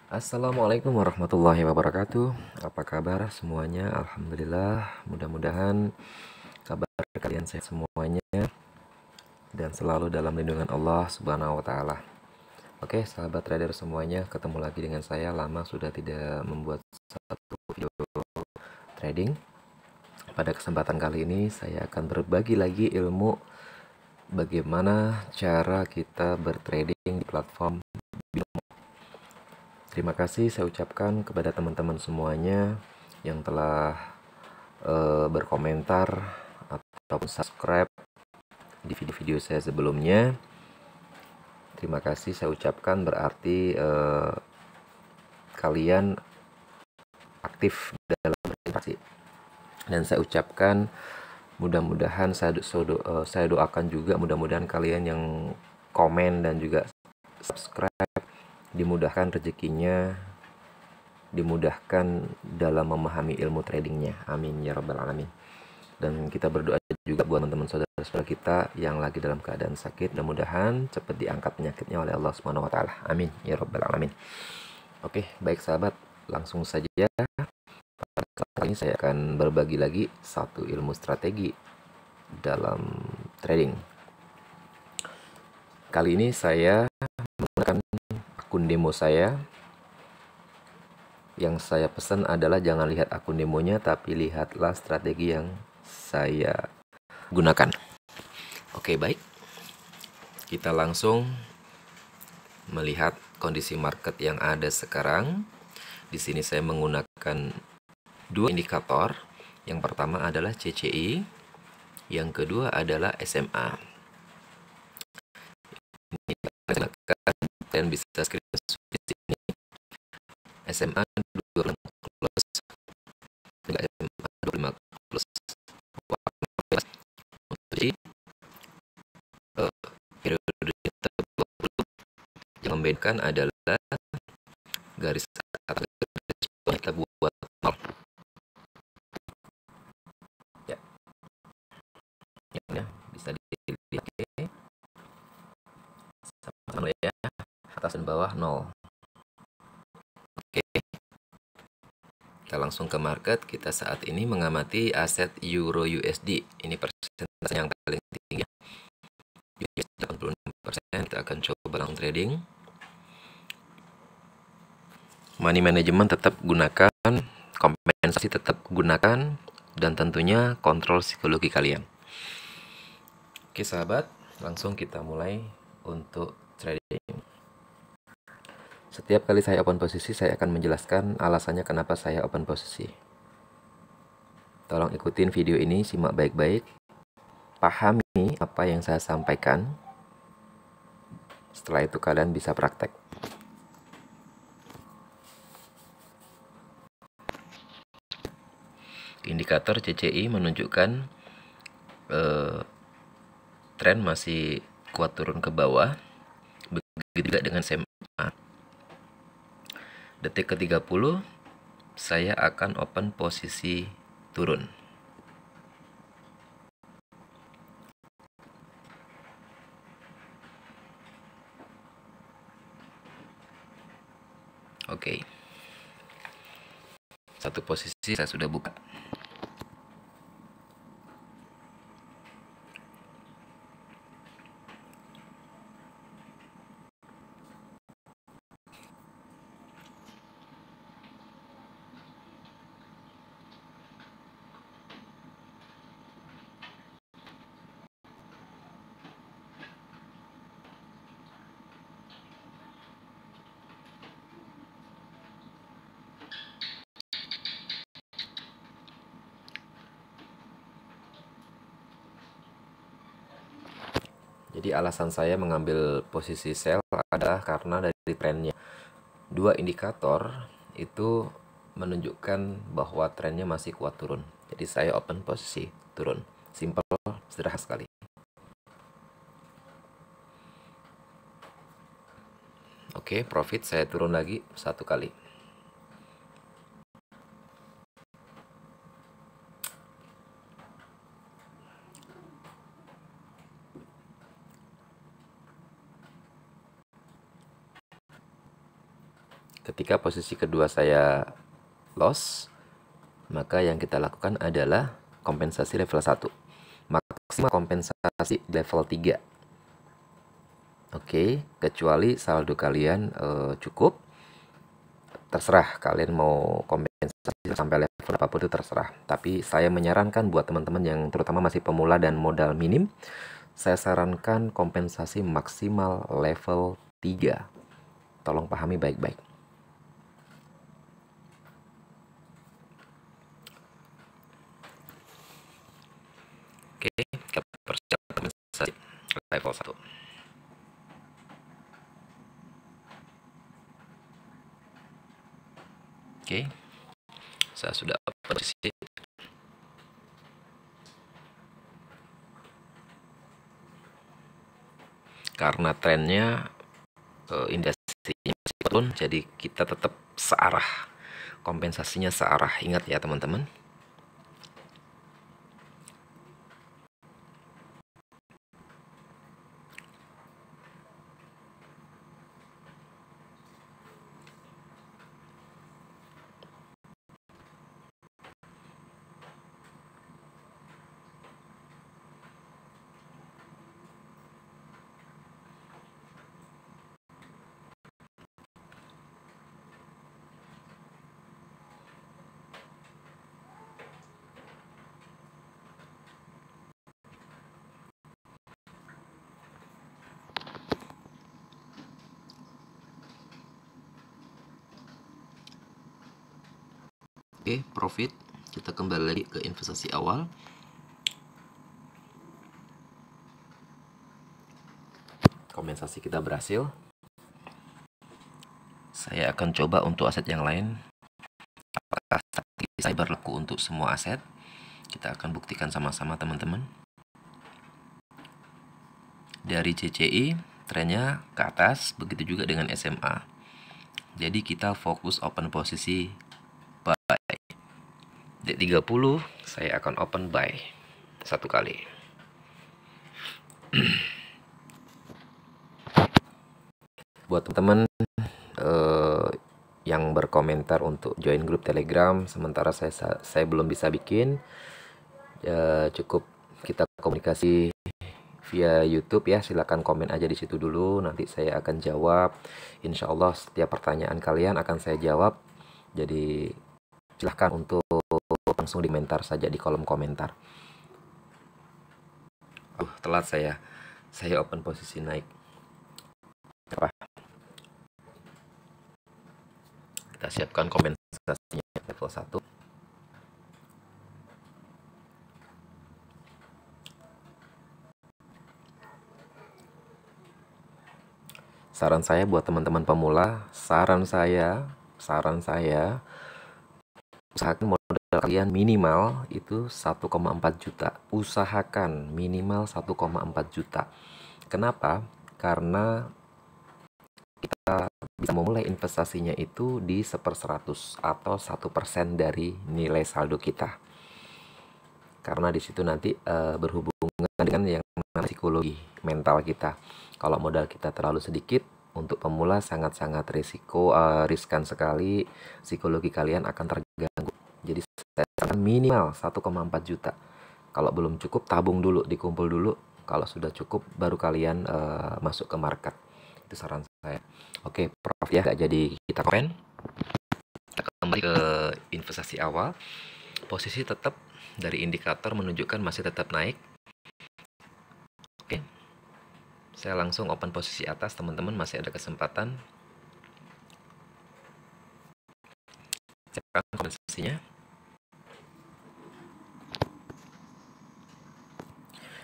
Assalamualaikum warahmatullahi wabarakatuh. Apa kabar semuanya? Alhamdulillah. Mudah-mudahan kabar kalian sehat semuanya dan selalu dalam lindungan Allah Subhanahu wa taala. Oke, sahabat trader semuanya, ketemu lagi dengan saya. Lama sudah tidak membuat satu video trading. Pada kesempatan kali ini saya akan berbagi lagi ilmu bagaimana cara kita bertrading di platform. Terima kasih saya ucapkan kepada teman-teman semuanya yang telah berkomentar ataupun subscribe di video-video saya sebelumnya. Terima kasih saya ucapkan, berarti kalian aktif dalam berinteraksi. Dan saya ucapkan mudah-mudahan saya doakan juga mudah-mudahan kalian yang komen dan juga subscribe dimudahkan rezekinya, dimudahkan dalam memahami ilmu tradingnya. Amin ya rabbal alamin. Dan kita berdoa juga buat teman-teman saudara-saudara kita yang lagi dalam keadaan sakit, mudah-mudahan cepat diangkat penyakitnya oleh Allah Subhanahu wa taala. Amin ya rabbal alamin. Oke, baik sahabat, langsung saja. Kali ini saya akan berbagi lagi satu ilmu strategi dalam trading. Kali ini saya menggunakan akun demo saya. Yang saya pesan adalah jangan lihat akun demonya, tapi lihatlah strategi yang saya gunakan. Oke, baik. Kita langsung melihat kondisi market yang ada sekarang. Di sini saya menggunakan dua indikator. Yang pertama adalah CCI, yang kedua adalah SMA. Ini kalian bisa screenshot di sini. SMA 25 plus, enggak SMA 25 plus. Jadi periode yang membedakan adalah garis atas kita buat 0. Ya, bisa dilihat sama-sama ya, atas dan bawah 0. Oke, kita langsung ke market. Kita saat ini mengamati aset Euro USD. Ini persentase yang paling tinggi, 86%. Kita akan coba langsung trading. Money management tetap gunakan, kompensasi tetap gunakan, dan tentunya kontrol psikologi kalian. Oke sahabat, langsung kita mulai untuk trading. Setiap kali saya open posisi, saya akan menjelaskan alasannya kenapa saya open posisi. Tolong ikutin video ini, simak baik-baik, pahami apa yang saya sampaikan. Setelah itu kalian bisa praktek. Indikator CCI menunjukkan tren masih kuat turun ke bawah. Begitu juga dengan SMA. Detik ke-30 saya akan open posisi turun. Oke. Satu posisi saya sudah buka. Jadi alasan saya mengambil posisi sell adalah karena dari trennya. Dua indikator itu menunjukkan bahwa trennya masih kuat turun. Jadi saya open posisi turun. Simple, sederhana sekali. Oke, profit saya turun lagi satu kali. Ketika posisi kedua saya loss, maka yang kita lakukan adalah kompensasi level 1. Maksimal kompensasi level 3. Oke, kecuali saldo kalian cukup, terserah kalian mau kompensasi sampai level apapun itu terserah. Tapi saya menyarankan buat teman-teman yang terutama masih pemula dan modal minim, saya sarankan kompensasi maksimal level 3. Tolong pahami baik-baik. Oke, kita persiapkan kompensasi level 1. Oke, saya sudah posisi. Karena trennya industrinya masih turun, jadi kita tetap searah, kompensasinya searah. Ingat ya teman-teman. Oke, profit. Kita kembali lagi ke investasi awal. Kompensasi kita berhasil. Saya akan coba untuk aset yang lain. Apakah strategi saya berlaku untuk semua aset? Kita akan buktikan sama-sama teman-teman. Dari CCI, trennya ke atas, begitu juga dengan SMA. Jadi kita fokus open posisi buy. D30 saya akan open buy 1 kali. Buat teman-teman yang berkomentar untuk join grup Telegram, sementara saya belum bisa bikin, cukup kita komunikasi via YouTube ya. Silahkan komen aja di situ dulu, nanti saya akan jawab. Insya Allah setiap pertanyaan kalian akan saya jawab. Jadi silahkan untuk langsung di komentar saja di kolom komentar. Telat saya open posisi naik. Apa? Kita siapkan kompensasinya level 1. Saran saya buat teman-teman pemula, saran saya usahakan modal kalian minimal itu 1,4 juta. Usahakan minimal 1,4 juta. Kenapa? Karena kita bisa memulai investasinya itu di 1/100 atau 1% dari nilai saldo kita. Karena di situ nanti berhubungan dengan yang namanya psikologi mental kita. Kalau modal kita terlalu sedikit, untuk pemula sangat-sangat riskan sekali, psikologi kalian akan terganggu. Jadi saya sarankan minimal 1,4 juta. Kalau belum cukup, tabung dulu, dikumpul dulu. Kalau sudah cukup, baru kalian masuk ke market. Itu saran saya. Oke, Prof ya, gak jadi kita komen. Kita kembali ke investasi awal. Posisi tetap dari indikator menunjukkan masih tetap naik. Oke, saya langsung open posisi atas, teman-teman masih ada kesempatan. Siapkan kompensasinya.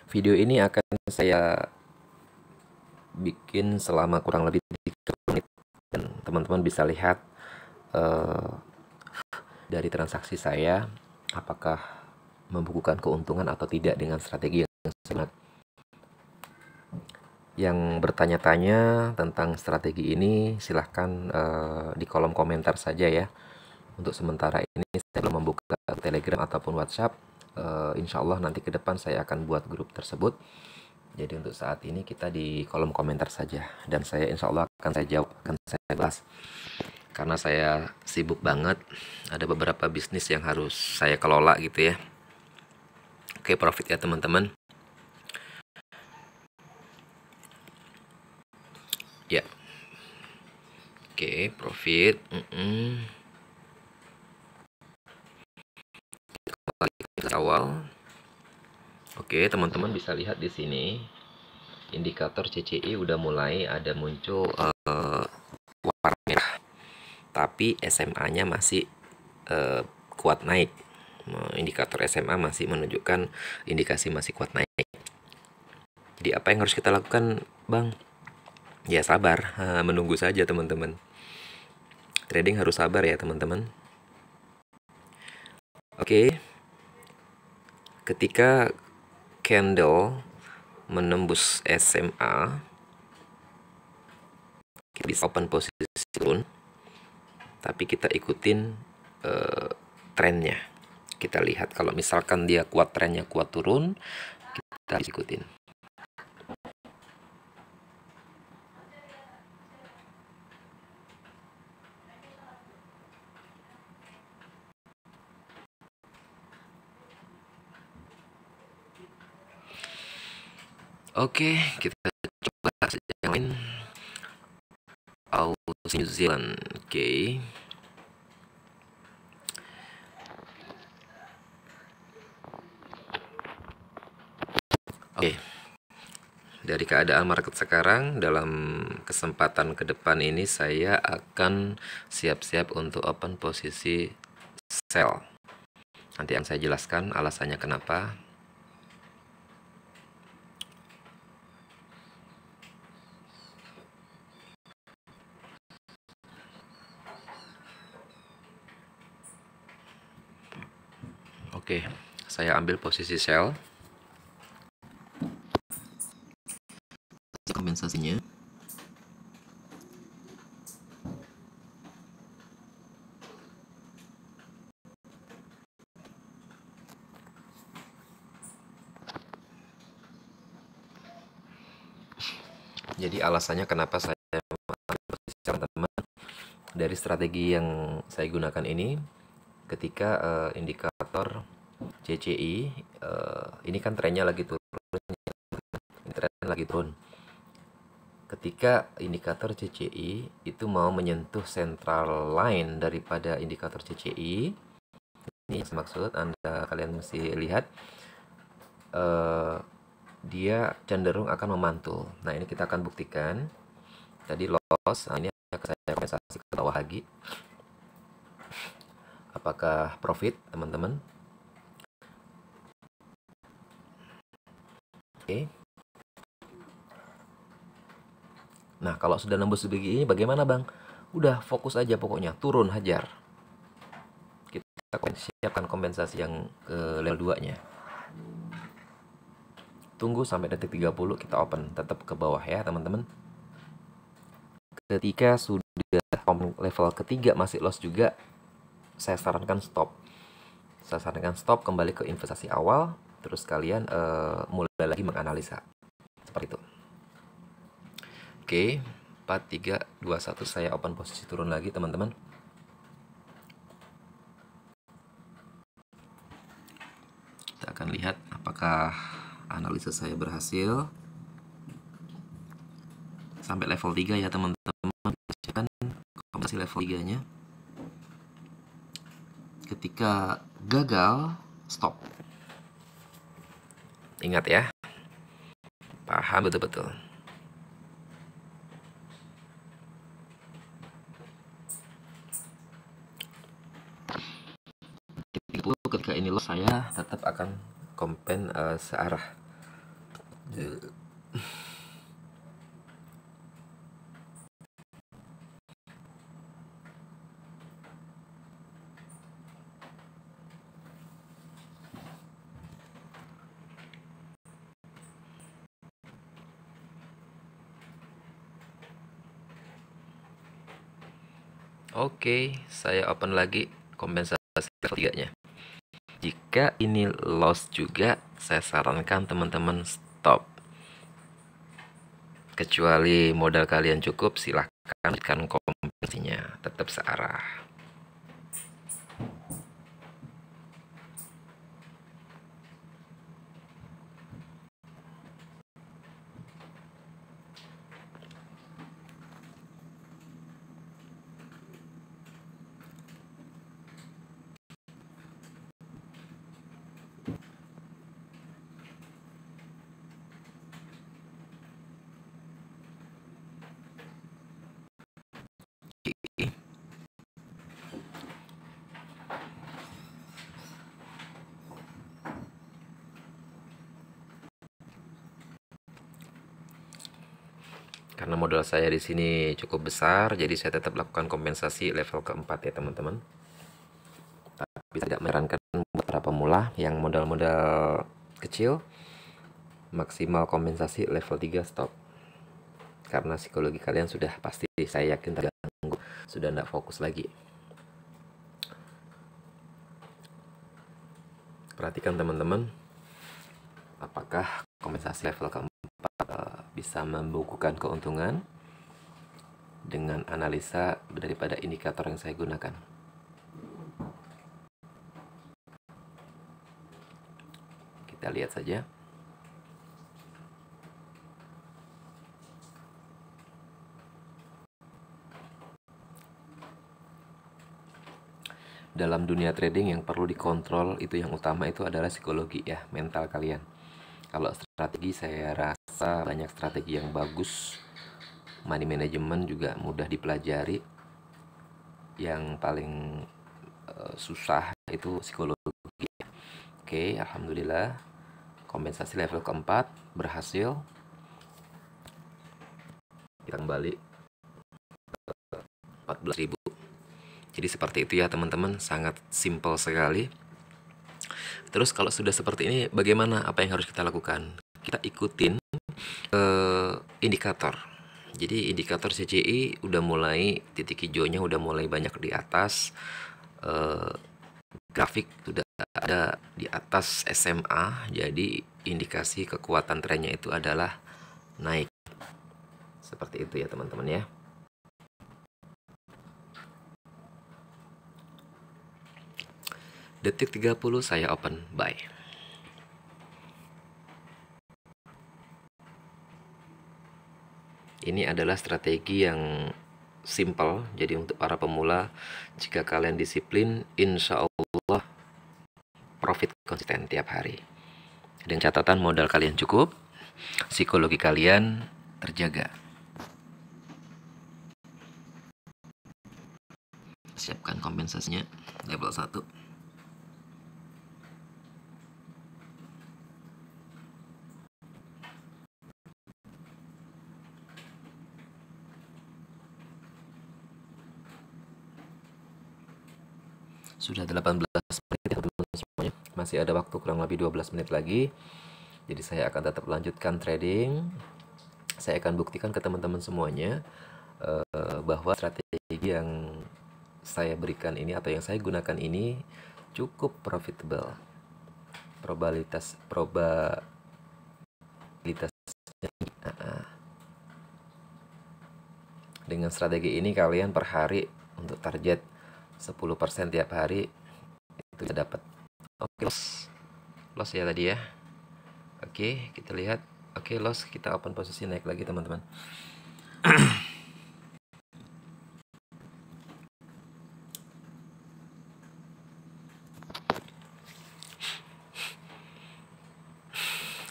Video ini akan saya bikin selama kurang lebih 3 menit dan teman-teman bisa lihat dari transaksi saya apakah membukukan keuntungan atau tidak dengan strategi yang sangat. Yang bertanya-tanya tentang strategi ini silahkan di kolom komentar saja ya. Untuk sementara ini saya belum membuka Telegram ataupun WhatsApp. Insya Allah nanti ke depan saya akan buat grup tersebut. Jadi untuk saat ini kita di kolom komentar saja, dan saya insya Allah akan saya jawab, akan saya bahas. karena saya sibuk banget, ada beberapa bisnis yang harus saya kelola gitu ya. Oke, profit ya teman-teman. Ya. Oke, profit. Awal. Oke, teman-teman bisa lihat di sini indikator CCI udah mulai ada muncul warna merah. Tapi SMA-nya masih kuat naik. Indikator SMA masih menunjukkan indikasi masih kuat naik. Jadi apa yang harus kita lakukan, Bang? Ya sabar, menunggu saja teman-teman. Trading harus sabar ya teman-teman. Oke. Ketika candle menembus SMA, kita bisa open posisi turun, tapi kita ikutin trennya. Kita lihat kalau misalkan dia kuat, trennya kuat turun, kita ikutin. Oke, kita coba yang lain. Aus New Zealand. Oke. Dari keadaan market sekarang, dalam kesempatan ke depan ini saya akan siap-siap untuk open posisi sell. Nanti yang saya jelaskan alasannya kenapa. Oke, saya ambil posisi sell. Kompensasinya. Jadi alasannya kenapa saya ambil posisi sell, teman-teman, dari strategi yang saya gunakan ini, ketika indikator CCI ini kan trennya lagi turun, tren lagi turun. Ketika indikator CCI itu mau menyentuh central line daripada indikator CCI, ini maksud kalian mesti lihat dia cenderung akan memantul. Nah, ini kita akan buktikan. Tadi loss, nah ini saya kompensasi ke bawah lagi. Apakah profit, teman-teman? Oke. Nah, kalau sudah nembus begini bagaimana, Bang? Udah fokus aja pokoknya, turun hajar. Kita siapkan kompensasi yang ke level 2-nya. Tunggu sampai detik 30 kita open, tetap ke bawah ya, teman-teman. Ketika sudah level ketiga masih loss juga, saya sarankan stop. Saya sarankan stop, kembali ke investasi awal, terus kalian mulai lagi menganalisa. Seperti itu. Oke, 4, 3, 2, 1, saya open posisi turun lagi, teman-teman. Kita akan lihat apakah analisa saya berhasil. Sampai level 3 ya, teman-teman. Siapkan kompensasi level 3-nya. Ketika gagal, stop. Ingat ya, paham betul-betul. Ketika ini loss, saya tetap akan kompen searah. Oke, saya open lagi kompensasi level 3-nya. Jika ini loss juga, saya sarankan teman-teman stop. Kecuali modal kalian cukup, silahkan akan kompensasinya tetap searah. Karena modal saya di sini cukup besar, jadi saya tetap lakukan kompensasi level keempat ya teman-teman. Tapi tidak menyarankan buat para pemula yang modal-modal kecil, maksimal kompensasi level 3 stop. Karena psikologi kalian sudah pasti, saya yakin terganggu, sudah tidak fokus lagi. Perhatikan teman-teman, apakah kompensasi level keempat bisa membukukan keuntungan dengan analisa daripada indikator yang saya gunakan. Kita lihat saja. Dalam dunia trading yang perlu dikontrol itu yang utama itu adalah psikologi ya, mental kalian. Kalau strategi saya rasa banyak strategi yang bagus, money management juga mudah dipelajari. Yang paling susah itu psikologi. Oke, alhamdulillah kompensasi level keempat berhasil. Kita kembali 14.000. Jadi seperti itu ya teman-teman, sangat simple sekali. Terus kalau sudah seperti ini, bagaimana, apa yang harus kita lakukan? Kita ikutin indikator. Jadi indikator CCI udah mulai, titik hijaunya udah mulai banyak di atas, grafik sudah ada di atas SMA, jadi indikasi kekuatan trennya itu adalah naik. Seperti itu ya teman-teman ya. Detik 30 saya open buy. Ini adalah strategi yang simple, jadi untuk para pemula, jika kalian disiplin, insya Allah profit konsisten tiap hari. Dengan catatan modal kalian cukup, psikologi kalian terjaga. Siapkan kompensasinya level 1. Sudah 18 menit ya teman-teman semuanya. Masih ada waktu kurang lebih 12 menit lagi. Jadi saya akan tetap lanjutkan trading. Saya akan buktikan ke teman-teman semuanya bahwa strategi yang saya berikan ini atau yang saya gunakan ini cukup profitable. Probabilitasnya dengan strategi ini kalian per hari untuk target 10% tiap hari itu dapat. Oke, loss ya tadi ya. Oke, kita lihat. Oke, loss, kita open posisi naik lagi teman-teman.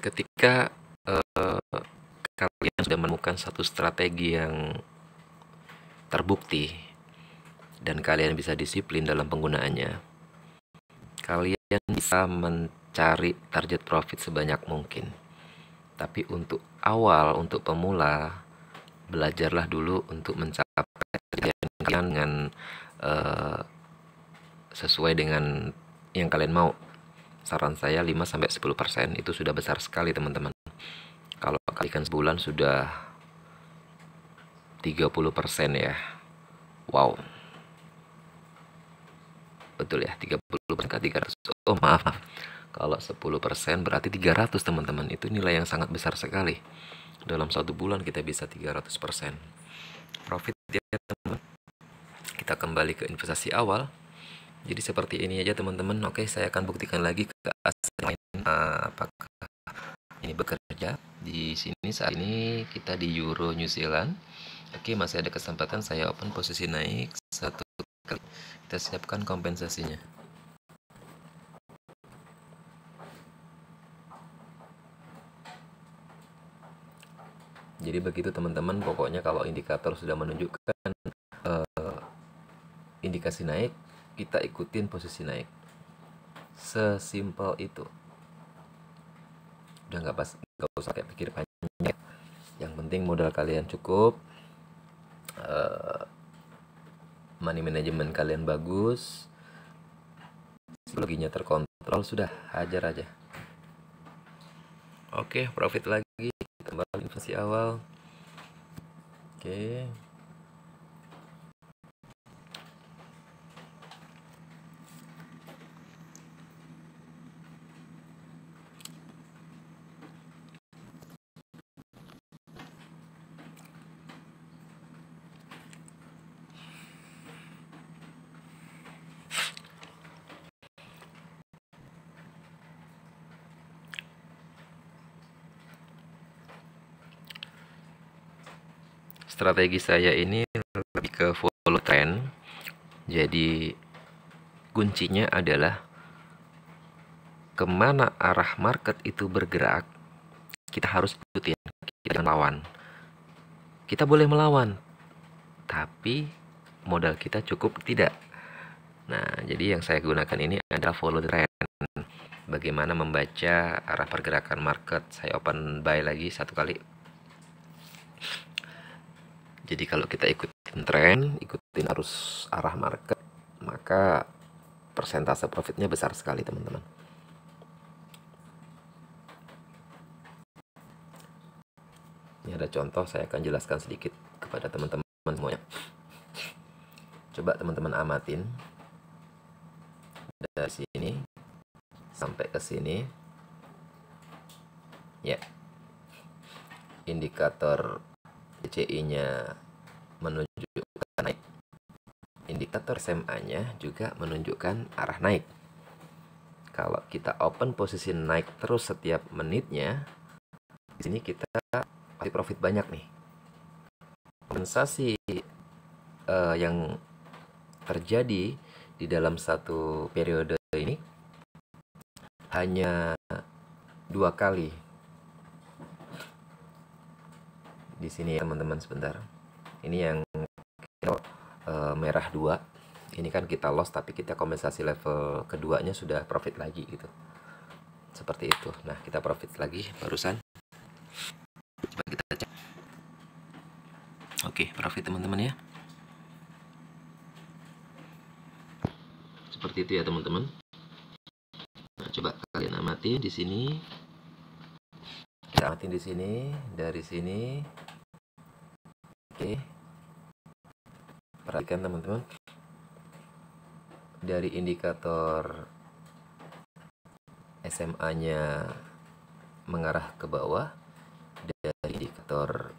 Ketika kalian sudah menemukan satu strategi yang terbukti dan kalian bisa disiplin dalam penggunaannya, kalian bisa mencari target profit sebanyak mungkin. Tapi untuk awal, untuk pemula, belajarlah dulu untuk mencapai kalian dengan sesuai dengan yang kalian mau. Saran saya 5-10% itu sudah besar sekali teman-teman. Kalau kalikan sebulan sudah 30% ya. Wow. Betul ya, 30% ke 300. Oh maaf. Kalau 10% berarti 300 teman-teman. Itu nilai yang sangat besar sekali. Dalam 1 bulan kita bisa 300%. Profit ya teman-teman. Kita kembali ke investasi awal. Jadi seperti ini aja teman-teman. Oke, saya akan buktikan lagi ke aset lain apakah ini bekerja. Di sini saat ini kita di Euro New Zealand. Oke, masih ada kesempatan saya open posisi naik satu kali. Kita siapkan kompensasinya. Jadi begitu teman-teman, pokoknya kalau indikator sudah menunjukkan indikasi naik, kita ikutin posisi naik. Sesimpel itu. Udah nggak usah kayak pikir panjang. Yang penting modal kalian cukup, money management kalian bagus, psikologinya terkontrol, sudah hajar aja. Oke, profit lagi, kembali investasi awal. Oke. Strategi saya ini lebih ke follow trend. Jadi kuncinya adalah kemana arah market itu bergerak, kita harus ikutin, kita melawan. Kita boleh melawan, tapi modal kita cukup tidak. Nah, jadi yang saya gunakan ini adalah follow trend. Bagaimana membaca arah pergerakan market. Saya open buy lagi satu kali. Jadi kalau kita ikutin tren, ikutin arus arah market, maka persentase profitnya besar sekali teman-teman. Ini ada contoh, saya akan jelaskan sedikit kepada teman-teman semuanya. Coba teman-teman amatin dari sini sampai ke sini. Ya. Indikator DCI-nya menunjukkan naik. Indikator SMA-nya juga menunjukkan arah naik. Kalau kita open posisi naik terus setiap menitnya, di sini kita pasti profit banyak nih. Kompensasi yang terjadi di dalam satu periode ini hanya 2 kali. Di sini teman-teman sebentar. Ini yang merah 2. Ini kan kita loss tapi kita kompensasi level keduanya sudah profit lagi gitu. Seperti itu. Nah, kita profit lagi barusan. Coba kita cek. Oke, profit teman-teman ya. Seperti itu ya teman-teman. Nah, coba kalian amati di sini. Kita amatin di sini, dari sini. Oke. Perhatikan teman-teman. Dari indikator SMA-nya mengarah ke bawah, dari indikator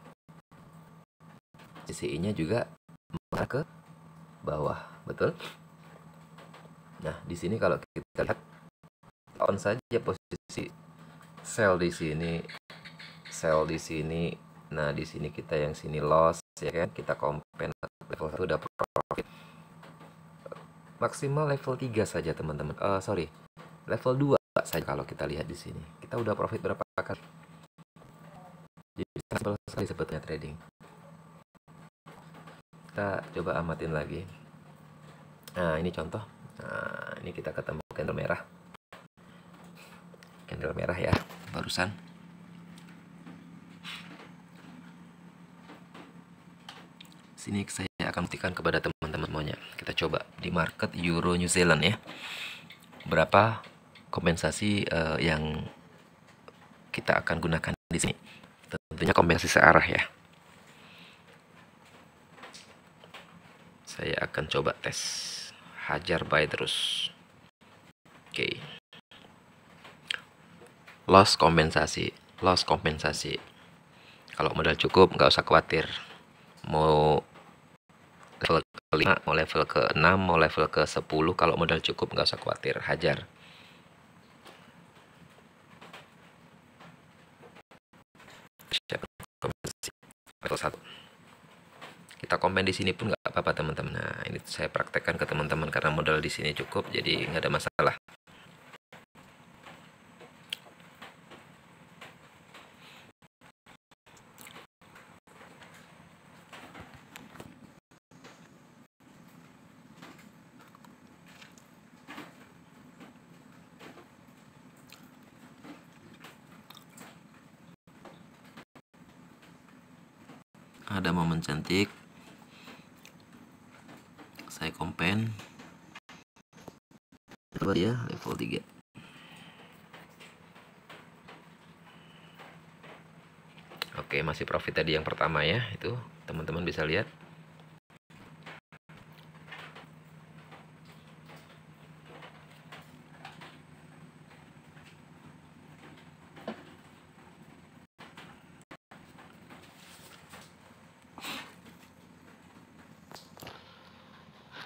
CCI-nya juga mengarah ke bawah, betul? Nah, di sini kalau kita lihat on saja posisi sell di sini, sell di sini. Nah, di sini kita yang sini loss ya kan, kita compare level 1 udah profit. Maksimal level 3 saja teman-teman. Level 2 saja kalau kita lihat di sini. Kita udah profit berapa kali? Jadi simpel sekali sebetulnya trading. Kita coba amatin lagi. Nah, ini contoh. Nah, ini kita ketemu candle merah. Candle merah ya, barusan. Sini saya akan buktikan kepada teman-teman semuanya. Kita coba di market Euro New Zealand ya. Berapa kompensasi yang kita akan gunakan di sini? Tentunya kompensasi searah ya. Saya akan coba tes. Hajar buy terus. Oke. Loss kompensasi. Loss kompensasi. Kalau modal cukup nggak usah khawatir. Mau level ke-5, mau level ke-6, mau level ke-10, kalau modal cukup nggak usah khawatir, hajar. Level 1. Kita komen di sini pun nggak apa-apa teman-teman. Nah, ini saya praktekkan ke teman-teman karena modal di sini cukup, jadi nggak ada masalah. Ada momen cantik, saya komen ya, level 3. Oke, masih profit tadi yang pertama ya, itu teman-teman bisa lihat.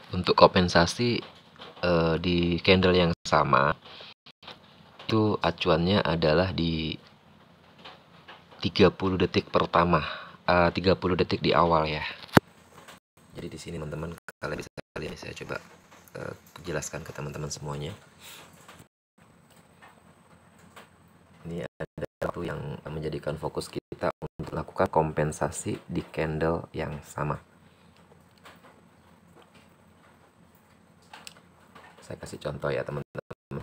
Untuk kompensasi di candle yang sama itu acuannya adalah di 30 detik pertama, 30 detik di awal ya. Jadi di sini teman-teman kalian bisa lihat, saya coba jelaskan ke teman-teman semuanya. Ini ada satu yang menjadikan fokus kita untuk melakukan kompensasi di candle yang sama. Saya kasih contoh ya teman-teman.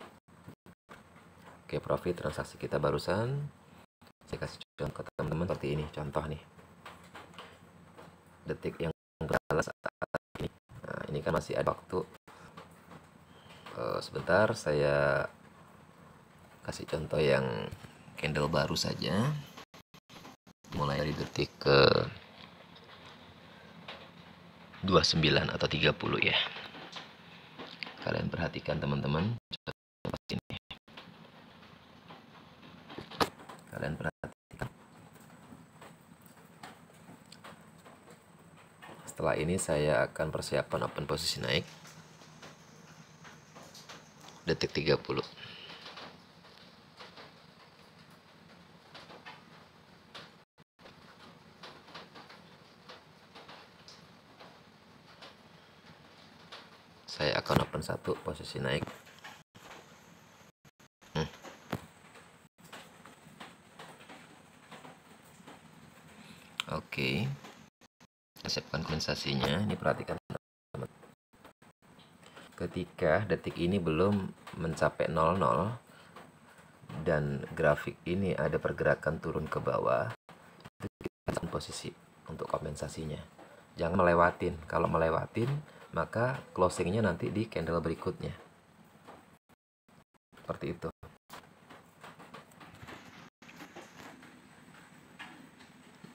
Oke, profit transaksi kita barusan. Saya kasih contoh ke teman-teman seperti ini, contoh nih. Detik yang berjalan saat ini. Nah, ini kan masih ada waktu. Sebentar, saya kasih contoh yang candle baru saja. Mulai dari detik ke 29 atau 30 ya. Kalian perhatikan teman-teman. Kalian perhatikan. Setelah ini saya akan persiapan open posisi naik. Detik 30. Saya akan open 1 posisi naik. Oke. Siapkan kompensasinya. Ini perhatikan teman-teman. Ketika detik ini belum mencapai 00 dan grafik ini ada pergerakan turun ke bawah, itu kita posisi untuk kompensasinya. Jangan melewatin. Kalau melewatin, maka closingnya nanti di candle berikutnya. Seperti itu.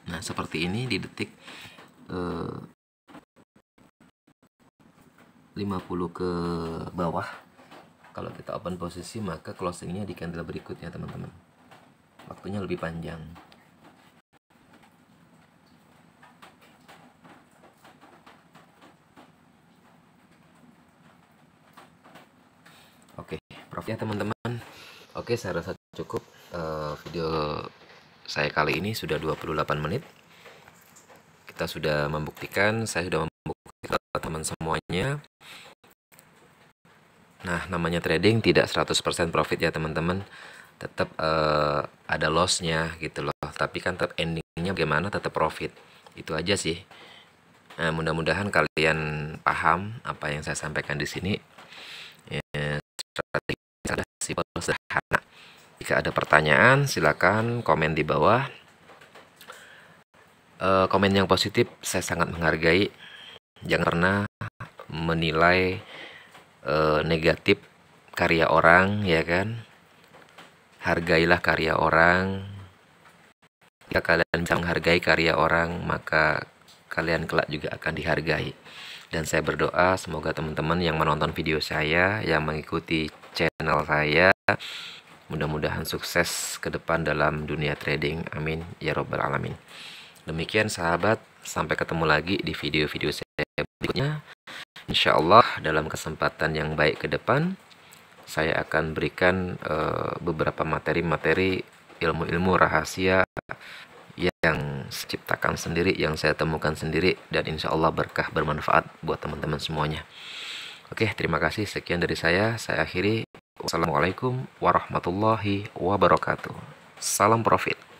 Nah, seperti ini di detik 50 ke bawah. Kalau kita open posisi, maka closingnya di candle berikutnya teman-teman. Waktunya lebih panjang. Oke, profitnya teman-teman. Oke, saya rasa cukup. Video saya kali ini sudah 28 menit. Kita sudah membuktikan, saya sudah membuktikan teman-teman semuanya. Nah, namanya trading tidak 100% profit ya teman-teman. Tetap ada lossnya gitu loh. Tapi kan tetap endingnya bagaimana, tetap profit. Itu aja sih. Nah, mudah-mudahan kalian paham apa yang saya sampaikan di sini. Strategi adalah simpel, sederhana. Jika ada pertanyaan, silakan komen di bawah. Komen yang positif saya sangat menghargai. Jangan pernah menilai negatif karya orang, ya kan? Hargailah karya orang. Jika kalian bisa menghargai karya orang, maka kalian kelak juga akan dihargai. Dan saya berdoa semoga teman-teman yang menonton video saya, yang mengikuti channel saya, mudah-mudahan sukses ke depan dalam dunia trading. Amin ya robbal alamin. Demikian sahabat, sampai ketemu lagi di video-video saya berikutnya. Insya Allah dalam kesempatan yang baik ke depan, saya akan berikan beberapa materi-materi ilmu-ilmu rahasia yang saya ciptakan sendiri, yang saya temukan sendiri, dan insya Allah berkah bermanfaat buat teman-teman semuanya. Oke, terima kasih. Sekian dari saya akhiri. Wassalamualaikum warahmatullahi wabarakatuh. Salam profit.